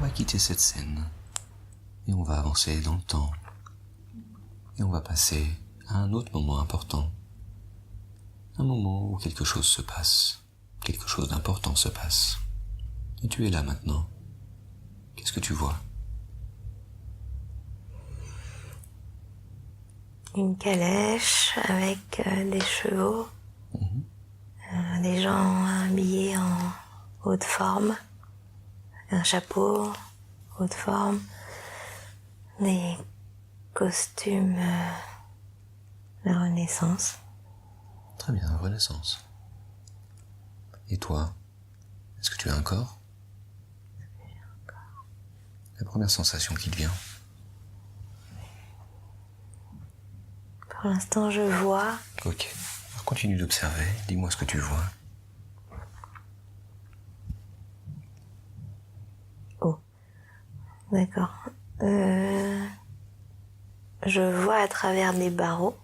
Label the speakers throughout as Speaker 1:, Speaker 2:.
Speaker 1: va quitter cette scène et on va avancer dans le temps et on va passer à un autre moment important. Un moment où quelque chose se passe, quelque chose d'important se passe. Et tu es là maintenant. Qu'est-ce que tu vois?
Speaker 2: Une calèche avec des chevaux, des gens habillés en haute forme, un chapeau, haute forme, des costumes de la Renaissance.
Speaker 1: Très bien, Renaissance. Et toi, est-ce que tu as un corps? La première sensation qui te vient?
Speaker 2: Pour l'instant, je vois.
Speaker 1: Ok. Alors continue d'observer. Dis-moi ce que tu vois.
Speaker 2: Oh, d'accord. Je vois à travers des barreaux,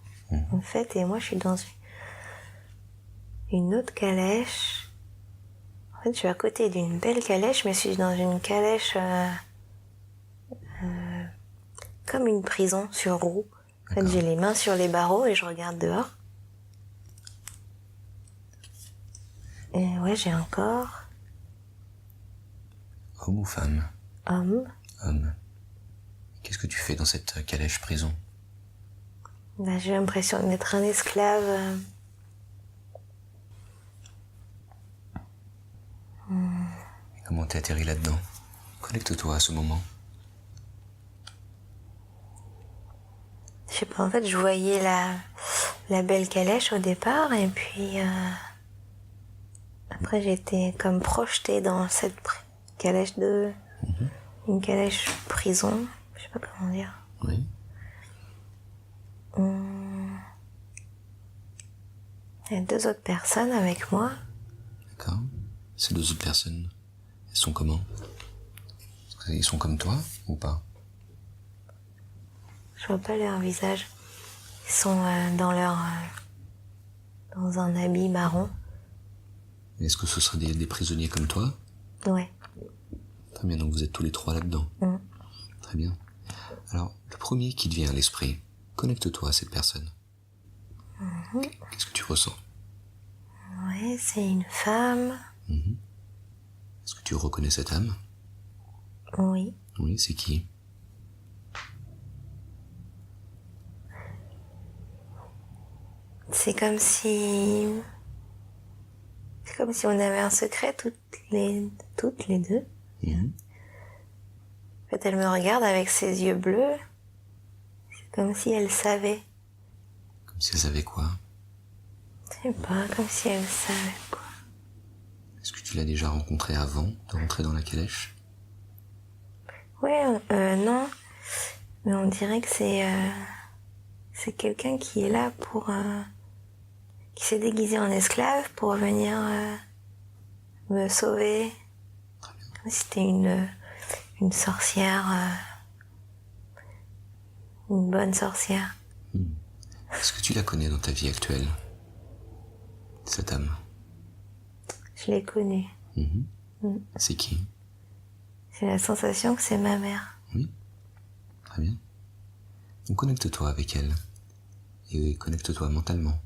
Speaker 2: en fait, et moi, je suis dans une autre calèche. En fait, je suis à côté d'une belle calèche, mais je suis dans une calèche comme une prison sur roue. En fait, j'ai les mains sur les barreaux et je regarde dehors. Et ouais, j'ai un corps.
Speaker 1: Homme ou femme?
Speaker 2: Homme.
Speaker 1: Homme. Qu'est-ce que tu fais dans cette calèche prison?
Speaker 2: Bah, j'ai l'impression d'être un esclave.
Speaker 1: Et comment t'es atterri là-dedans? Connecte-toi à ce moment.
Speaker 2: Je sais pas, en fait, je voyais la belle calèche au départ, et puis après, j'étais comme projetée dans cette calèche une calèche prison, je sais pas comment dire.
Speaker 1: Oui.
Speaker 2: Il y a 2 autres personnes avec moi.
Speaker 1: D'accord. Ces 2 autres personnes, elles sont comment? Ils sont comme toi ou pas?
Speaker 2: Je vois pas leur visage. Ils sont dans un habit marron.
Speaker 1: Est-ce que ce seraient des prisonniers comme toi?
Speaker 2: Ouais.
Speaker 1: Très bien, donc vous êtes tous les 3 là-dedans. Très bien. Alors, le premier qui te vient à l'esprit, connecte-toi à cette personne. Qu'est-ce que tu ressens?
Speaker 2: Ouais, c'est une femme.
Speaker 1: Est-ce que tu reconnais cette âme?
Speaker 2: Oui.
Speaker 1: Oui, c'est qui?
Speaker 2: C'est comme si on avait un secret toutes les 2. En fait, elle me regarde avec ses yeux bleus. C'est comme si elle savait.
Speaker 1: Comme si elle savait quoi?
Speaker 2: Je sais pas, comme si elle savait quoi.
Speaker 1: Est-ce que tu l'as déjà rencontrée avant de rentrer dans la calèche?
Speaker 2: Ouais, non. Mais on dirait que c'est quelqu'un qui est là qui s'est déguisé en esclave pour venir me sauver. Comme si c'était une sorcière, une bonne sorcière.
Speaker 1: Est-ce que tu la connais dans ta vie actuelle, cette âme?
Speaker 2: Je l'ai connue.
Speaker 1: C'est qui?
Speaker 2: J'ai la sensation que c'est ma mère.
Speaker 1: Oui. Très bien. Donc connecte-toi avec elle. Et connecte-toi mentalement.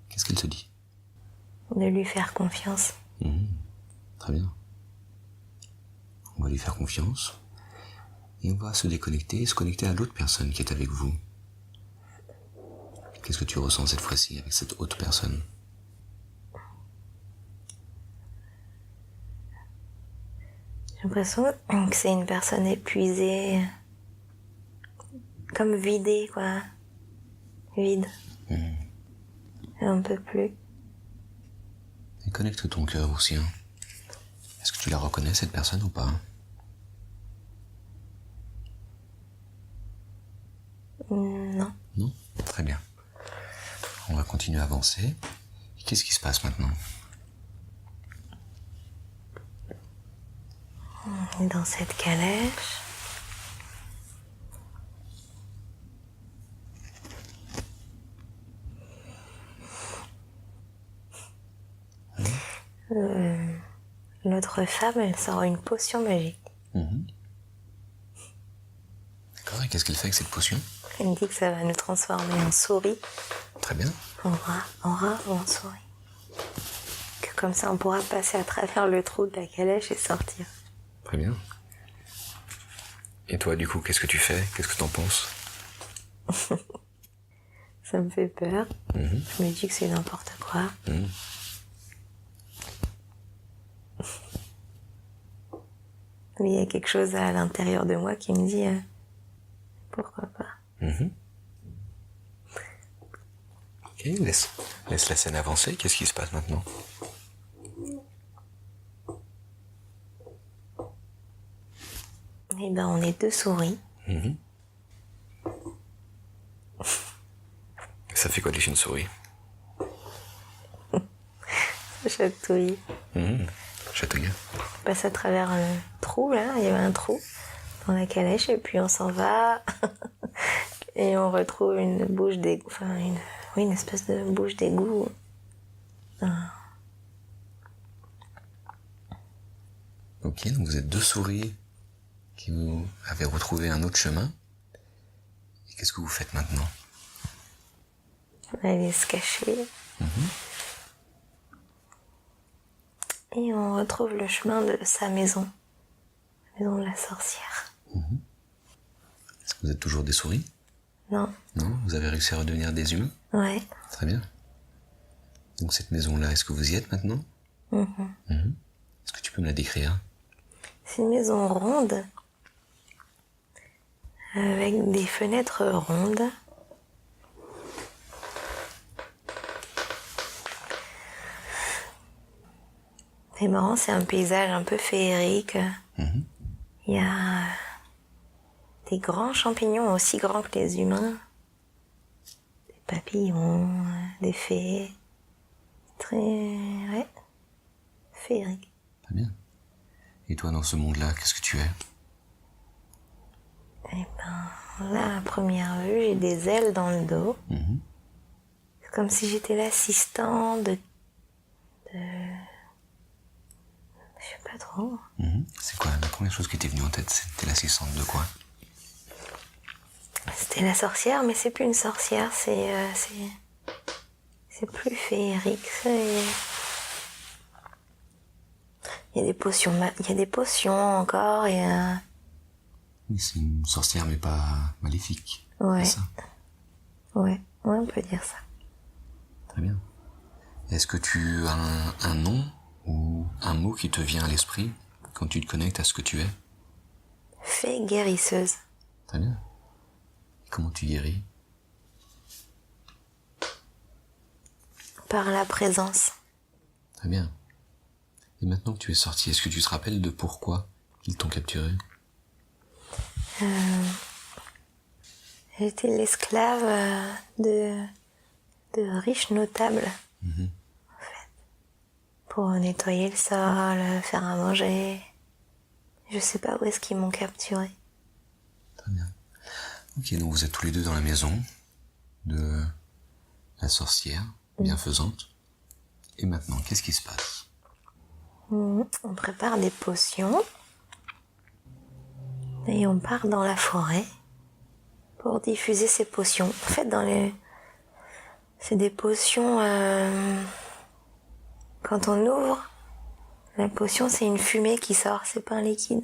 Speaker 1: Qu'est-ce qu'elle te dit?
Speaker 2: De lui faire confiance.
Speaker 1: Très bien. On va lui faire confiance. Et on va se déconnecter et se connecter à l'autre personne qui est avec vous. Qu'est-ce que tu ressens cette fois-ci avec cette autre personne?
Speaker 2: J'ai l'impression que c'est une personne épuisée, comme vidée, quoi. Vide. Un peu plus.
Speaker 1: Et connecte ton cœur au sien. Est-ce que tu la reconnais, cette personne, ou pas?
Speaker 2: Non.
Speaker 1: Non? Très bien. On va continuer à avancer. Et qu'est-ce qui se passe maintenant?
Speaker 2: On est dans cette calèche. L'autre femme, elle sort une potion magique.
Speaker 1: D'accord, et qu'est-ce qu'elle fait avec cette potion?
Speaker 2: Elle me dit que ça va nous transformer en souris.
Speaker 1: Très bien.
Speaker 2: En rat ou en souris. Que comme ça, on pourra passer à travers le trou de la calèche et sortir.
Speaker 1: Très bien. Et toi, du coup, qu'est-ce que tu fais? Qu'est-ce que t'en penses?
Speaker 2: Ça me fait peur. Je me dis que c'est n'importe quoi. Mais il y a quelque chose à l'intérieur de moi qui me dit pourquoi pas.
Speaker 1: Ok, laisse la scène avancer. Qu'est-ce qui se passe maintenant?
Speaker 2: Eh ben, on est 2 souris.
Speaker 1: Ça fait quoi les chauves-souris?
Speaker 2: Chatouille.
Speaker 1: Chatouille.
Speaker 2: On passe à travers un trou, là. Il y avait un trou dans la calèche et puis on s'en va. Et on retrouve une bouche d'égout. Enfin, une espèce de bouche d'égout.
Speaker 1: Ok, donc vous êtes 2 souris qui vous avez retrouvé un autre chemin. Et qu'est-ce que vous faites maintenant?
Speaker 2: On va aller se cacher. Et on retrouve le chemin de sa maison. La maison de la sorcière.
Speaker 1: Est-ce que vous êtes toujours des souris?
Speaker 2: Non.
Speaker 1: Non? Vous avez réussi à redevenir des humains?
Speaker 2: Ouais.
Speaker 1: Très bien. Donc cette maison-là, est-ce que vous y êtes maintenant? Est-ce que tu peux me la décrire?
Speaker 2: C'est une maison ronde. Avec des fenêtres rondes. C'est marrant, c'est un paysage un peu féerique. Il y a des grands champignons aussi grands que les humains. Des papillons, des fées. Très... ouais. Féerique.
Speaker 1: Très bien. Et toi, dans ce monde-là, qu'est-ce que tu es?
Speaker 2: Eh ben, là, à première vue, j'ai des ailes dans le dos. C'est comme si j'étais l'assistant de... Je sais pas trop.
Speaker 1: C'est quoi la première chose qui t'est venue en tête? C'était l'assistante de quoi?
Speaker 2: C'était la sorcière, mais c'est plus une sorcière, c'est plus féerique. Il y a des potions, il y a des potions encore et
Speaker 1: Oui, c'est une sorcière, mais pas maléfique.
Speaker 2: ouais.
Speaker 1: C'est ça?
Speaker 2: Ouais, on peut dire ça.
Speaker 1: Très bien. Est-ce que tu as un nom ou un mot qui te vient à l'esprit quand tu te connectes à ce que tu es?
Speaker 2: Fée guérisseuse.
Speaker 1: Très bien. Et comment tu guéris?
Speaker 2: Par la présence.
Speaker 1: Très bien. Et maintenant que tu es sorti, est-ce que tu te rappelles de pourquoi ils t'ont capturé?
Speaker 2: J'étais l'esclave de riches notables. En fait. Pour nettoyer le sol, faire à manger. Je sais pas où est-ce qu'ils m'ont capturé.
Speaker 1: Très bien. Ok, donc vous êtes tous les deux dans la maison de la sorcière bienfaisante. Et maintenant, qu'est-ce qui se passe?
Speaker 2: On prépare des potions. Et on part dans la forêt pour diffuser ces potions. En fait, c'est des potions... Quand on ouvre, la potion, c'est une fumée qui sort, c'est pas un liquide.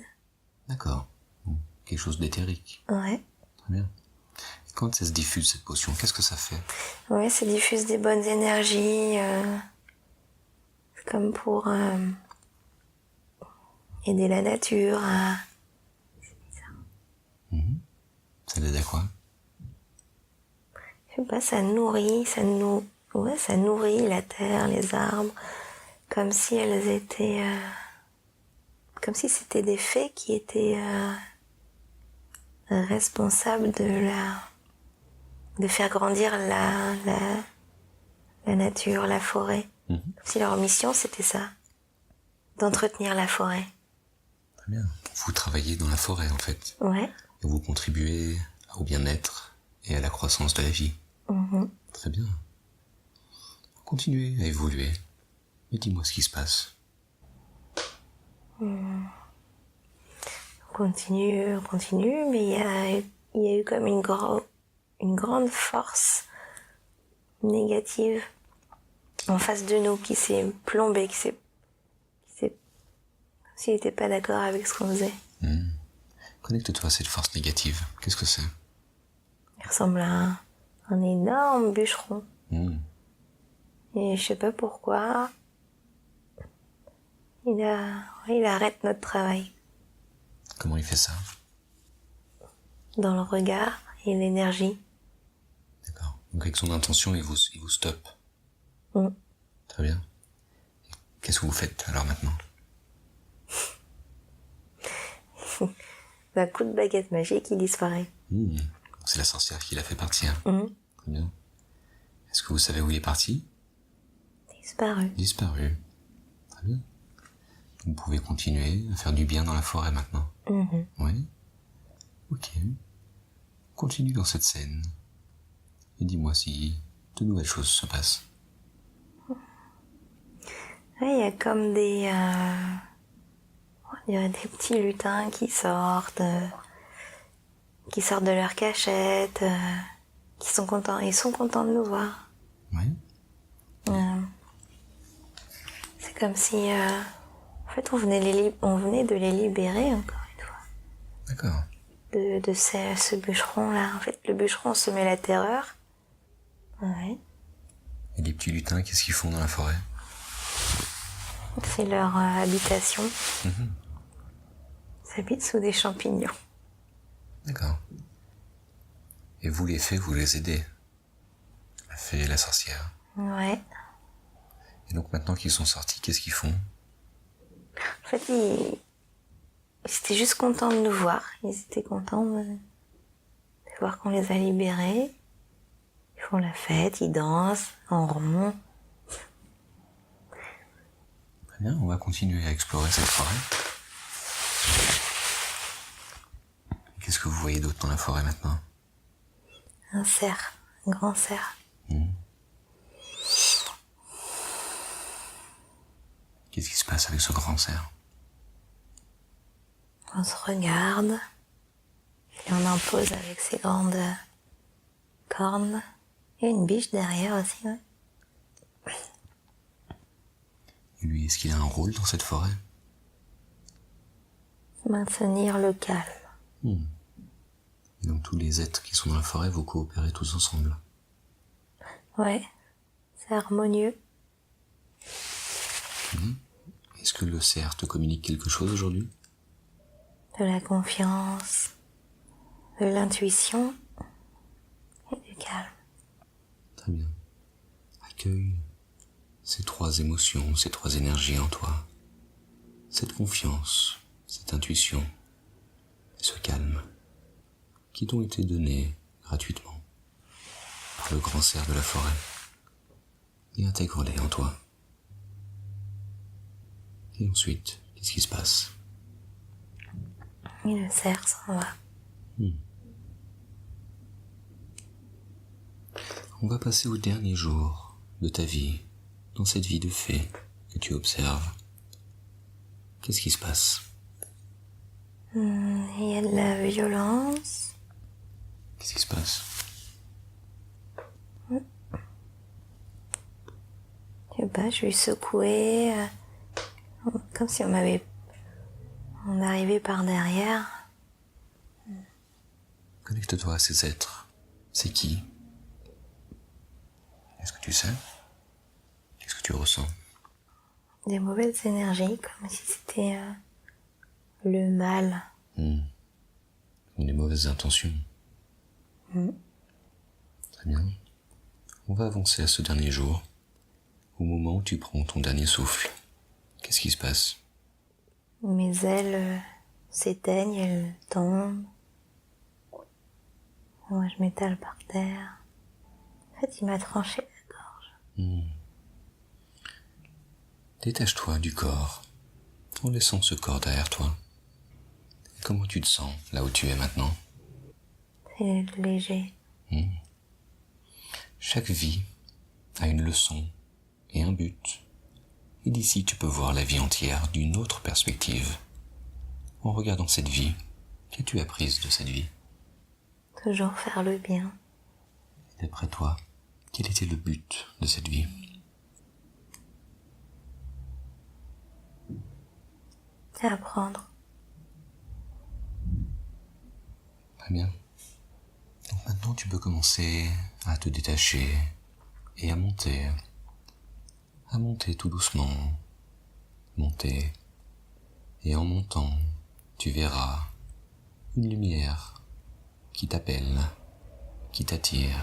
Speaker 1: D'accord. Bon, quelque chose d'éthérique.
Speaker 2: Ouais.
Speaker 1: Très bien. Et quand ça se diffuse, cette potion, qu'est-ce que ça fait?
Speaker 2: Ouais, ça diffuse des bonnes énergies. C'est comme pour aider la nature à...
Speaker 1: Ça l'aide à quoi?
Speaker 2: Je sais pas, ça nourrit, ouais, ça nourrit la terre, les arbres, comme si elles étaient... comme si c'était des fées qui étaient responsables de faire grandir la nature, la forêt. Comme si leur mission, c'était ça, d'entretenir la forêt.
Speaker 1: Très bien. Vous travaillez dans la forêt, en fait.
Speaker 2: Ouais.
Speaker 1: Et vous contribuez au bien-être et à la croissance de la vie. Très bien. Continuez à évoluer. Et dis-moi ce qui se passe.
Speaker 2: on continue, mais il y a eu comme une grande force négative en face de nous qui s'est plombée, s'il n'était pas d'accord avec ce qu'on faisait.
Speaker 1: Connecte-toi à cette force négative. Qu'est-ce que c'est?
Speaker 2: Il ressemble à un énorme bûcheron. Et je sais pas pourquoi, il arrête notre travail.
Speaker 1: Comment il fait ça?
Speaker 2: Dans le regard et l'énergie.
Speaker 1: D'accord. Donc avec son intention, il vous stoppe. Très bien. Qu'est-ce que vous faites alors maintenant?
Speaker 2: D'un coup de baguette magique, il disparaît.
Speaker 1: C'est la sorcière qui l'a fait partir. Très bien. Est-ce que vous savez où il est parti? Disparu. Très bien. Vous pouvez continuer à faire du bien dans la forêt maintenant. Oui. Ok. Continue dans cette scène. Et dis-moi si de nouvelles choses se passent.
Speaker 2: Il y a comme on dirait des petits lutins qui sortent de leur cachette, qui sont contents. Ils sont contents de nous voir.
Speaker 1: Oui.
Speaker 2: C'est comme si, en fait, on venait de les libérer encore une fois.
Speaker 1: D'accord.
Speaker 2: De ce bûcheron-là. En fait, le bûcheron semait la terreur. Ouais.
Speaker 1: Et les petits lutins, qu'est-ce qu'ils font dans la forêt?
Speaker 2: C'est leur habitation. Ils habitent sous des champignons.
Speaker 1: D'accord. Et vous, les fées, vous les aidez? La fée et la sorcière.
Speaker 2: Ouais.
Speaker 1: Et donc maintenant qu'ils sont sortis, qu'est-ce qu'ils font?
Speaker 2: En fait, ils étaient juste contents de nous voir. Ils étaient contents de voir qu'on les a libérés. Ils font la fête, ils dansent en rond.
Speaker 1: Très bien, on va continuer à explorer cette forêt. Qu'est-ce que vous voyez d'autre dans la forêt maintenant?
Speaker 2: Un cerf, un grand cerf.
Speaker 1: Qu'est-ce qui se passe avec ce grand cerf?
Speaker 2: On se regarde et on impose avec ses grandes cornes. Il y a une biche derrière aussi, ouais.
Speaker 1: Et lui, est-ce qu'il a un rôle dans cette forêt?
Speaker 2: Maintenir le calme.
Speaker 1: Et donc tous les êtres qui sont dans la forêt, vous coopérez tous ensemble?
Speaker 2: Ouais, c'est harmonieux.
Speaker 1: Est-ce que le cerf te communique quelque chose aujourd'hui?
Speaker 2: De la confiance, de l'intuition et du calme.
Speaker 1: Très bien. Accueille ces trois émotions, ces trois énergies en toi. Cette confiance, cette intuition et ce calme qui t'ont été donnés gratuitement par le grand cerf de la forêt. Et intègre-les en toi. Et ensuite, qu'est-ce qui se passe?
Speaker 2: Et le cerf s'en va.
Speaker 1: On va passer au dernier jour de ta vie, dans cette vie de fée que tu observes. Qu'est-ce qui se passe?
Speaker 2: Il y a de la violence.
Speaker 1: Qu'est-ce qui se passe?
Speaker 2: Je sais pas, je suis secouée, comme si on arrivait par derrière.
Speaker 1: Connecte-toi à ces êtres. C'est qui? Est-ce que tu sais? Qu'est-ce que tu ressens?
Speaker 2: Des mauvaises énergies, comme si c'était le mal.
Speaker 1: Des mauvaises intentions. Très bien. On va avancer à ce dernier jour. Au moment où tu prends ton dernier souffle, qu'est-ce qui se passe?
Speaker 2: Mes ailes s'éteignent, elles tombent. Moi, je m'étale par terre. En fait, il m'a tranché la gorge.
Speaker 1: Détache-toi du corps, en laissant ce corps derrière toi. Et comment tu te sens, là où tu es maintenant?
Speaker 2: C'est léger.
Speaker 1: Chaque vie a une leçon et un but. Et d'ici, tu peux voir la vie entière d'une autre perspective. en regardant cette vie, qu'as-tu apprise de cette vie?
Speaker 2: Toujours faire le bien.
Speaker 1: D'après toi, quel était le but de cette vie?
Speaker 2: C'est apprendre.
Speaker 1: Très bien. Donc maintenant, tu peux commencer à te détacher et à monter. À monter tout doucement. Monter. Et en montant, tu verras une lumière qui t'appelle, qui t'attire.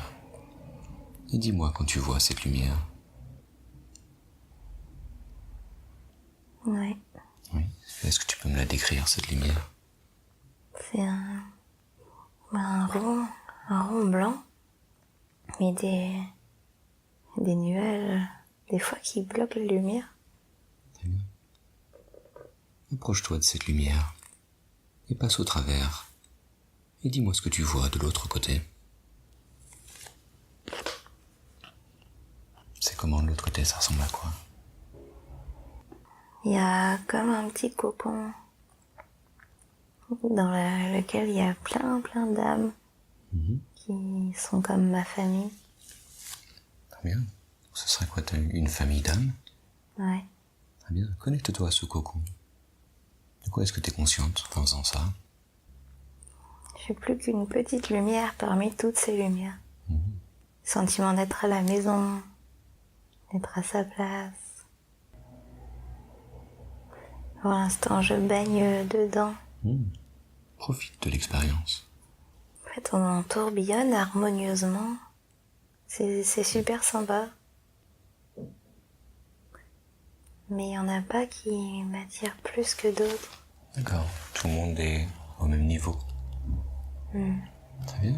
Speaker 1: Et dis-moi quand tu vois cette lumière.
Speaker 2: Ouais.
Speaker 1: Oui. Est-ce que tu peux me la décrire, cette lumière?
Speaker 2: C'est un rond blanc, mais des nuages, des fois qui bloquent la lumière.
Speaker 1: Très bien. Approche-toi de cette lumière et passe au travers. Et dis-moi ce que tu vois de l'autre côté. C'est comment de l'autre côté, ça ressemble à quoi?
Speaker 2: Il y a comme un petit cocon dans lequel il y a plein d'âmes qui sont comme ma famille.
Speaker 1: Très bien. Ce serait quoi, une famille d'âmes?
Speaker 2: Ouais.
Speaker 1: Très bien. Connecte-toi à ce cocon. De quoi est-ce que tu es consciente en faisant ça?
Speaker 2: Je suis plus qu'une petite lumière parmi toutes ces lumières. Sentiment d'être à la maison, d'être à sa place. Pour l'instant, je baigne dedans.
Speaker 1: Profite de l'expérience.
Speaker 2: En fait, on tourbillonne harmonieusement. C'est super sympa. Mais il n'y en a pas qui m'attirent plus que d'autres.
Speaker 1: D'accord. Tout le monde est au même niveau. Très bien.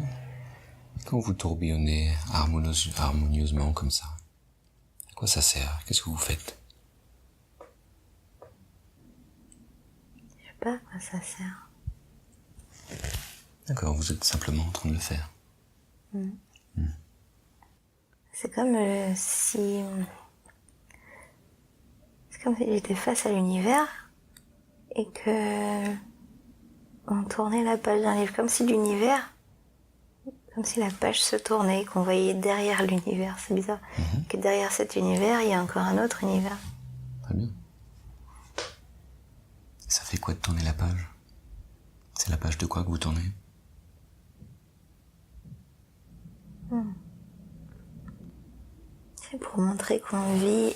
Speaker 1: Quand vous tourbillonnez harmonieusement comme ça, à quoi ça sert? Qu'est-ce que vous faites?
Speaker 2: Je sais pas à quoi ça sert.
Speaker 1: D'accord, vous êtes simplement en train de le faire.
Speaker 2: C'est comme si... C'est comme si j'étais face à l'univers et que... on tournait la page d'un livre. Comme si l'univers... Comme si la page se tournait, qu'on voyait derrière l'univers. C'est bizarre. Que derrière cet univers, il y a encore un autre univers.
Speaker 1: Très bien. Ça fait quoi de tourner la page? C'est la page de quoi que vous tournez?
Speaker 2: C'est pour montrer qu'on vit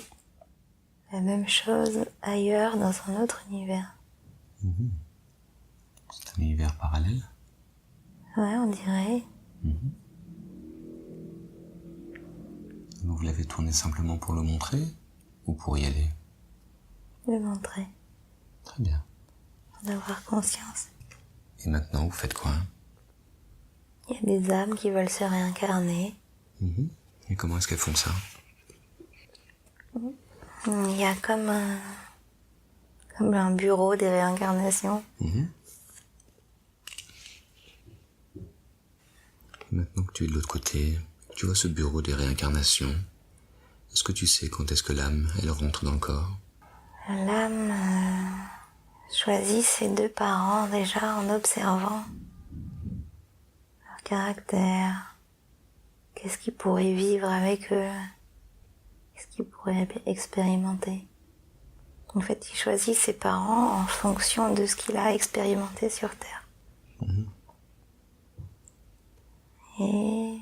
Speaker 2: la même chose ailleurs, dans un autre univers.
Speaker 1: C'est un univers parallèle?
Speaker 2: Ouais, on dirait.
Speaker 1: Vous l'avez tourné simplement pour le montrer ou pour y aller?
Speaker 2: Le montrer.
Speaker 1: Très bien.
Speaker 2: Pour avoir conscience.
Speaker 1: Et maintenant, vous faites quoi?
Speaker 2: Il y a des âmes qui veulent se réincarner.
Speaker 1: Et comment est-ce qu'elles font ça?
Speaker 2: Il y a comme un bureau des réincarnations.
Speaker 1: Maintenant que tu es de l'autre côté, tu vois ce bureau des réincarnations, est-ce que tu sais quand est-ce que l'âme, elle rentre dans le corps?
Speaker 2: L'âme choisit ses deux parents déjà en observant leur caractère. Qu'est-ce qu'ils pourraient vivre avec eux? Qu'est-ce qu'ils pourraient expérimenter? En fait, il choisit ses parents en fonction de ce qu'il a expérimenté sur Terre. Et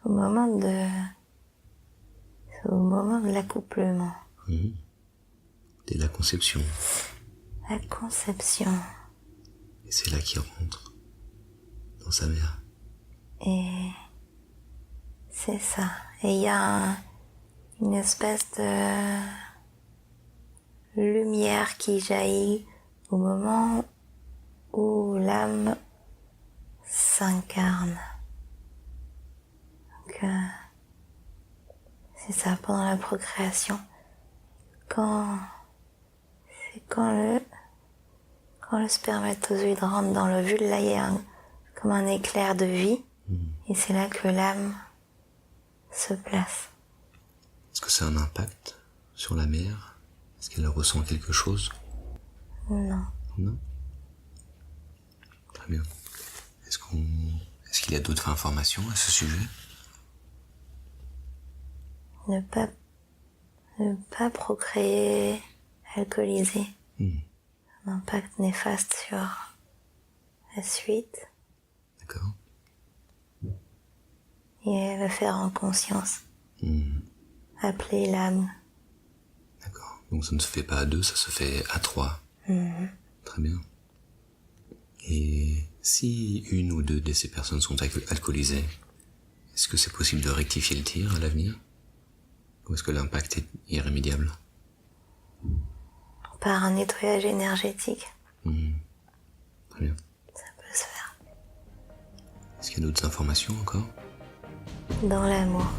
Speaker 2: au moment de l'accouplement,
Speaker 1: Dès la conception.
Speaker 2: la conception,
Speaker 1: Et c'est là qu'il rentre dans sa mère.
Speaker 2: et c'est ça. Et il y a une espèce de lumière qui jaillit au moment où l'âme s'incarne. Donc, c'est ça, pendant la procréation. Quand le spermatozoïde rentre dans l'ovule, là, il y a comme un éclair de vie. Et c'est là que l'âme se place.
Speaker 1: Est-ce que ça a un impact sur la mère? Est-ce qu'elle ressent quelque chose?
Speaker 2: Non.
Speaker 1: Non? Très bien. Est-ce qu'il y a d'autres informations à ce sujet?
Speaker 2: Ne pas procréer alcoolisé. Un impact néfaste sur la suite.
Speaker 1: D'accord.
Speaker 2: Et le faire en conscience. Appeler l'âme.
Speaker 1: D'accord. Donc ça ne se fait pas à 2, ça se fait à 3. Très bien. Et si une ou deux de ces personnes sont alcoolisées, est-ce que c'est possible de rectifier le tir à l'avenir? Ou est-ce que l'impact est irrémédiable?
Speaker 2: Par un nettoyage énergétique.
Speaker 1: Très bien.
Speaker 2: Ça peut se faire.
Speaker 1: Est-ce qu'il y a d'autres informations encore?
Speaker 2: Dans l'amour.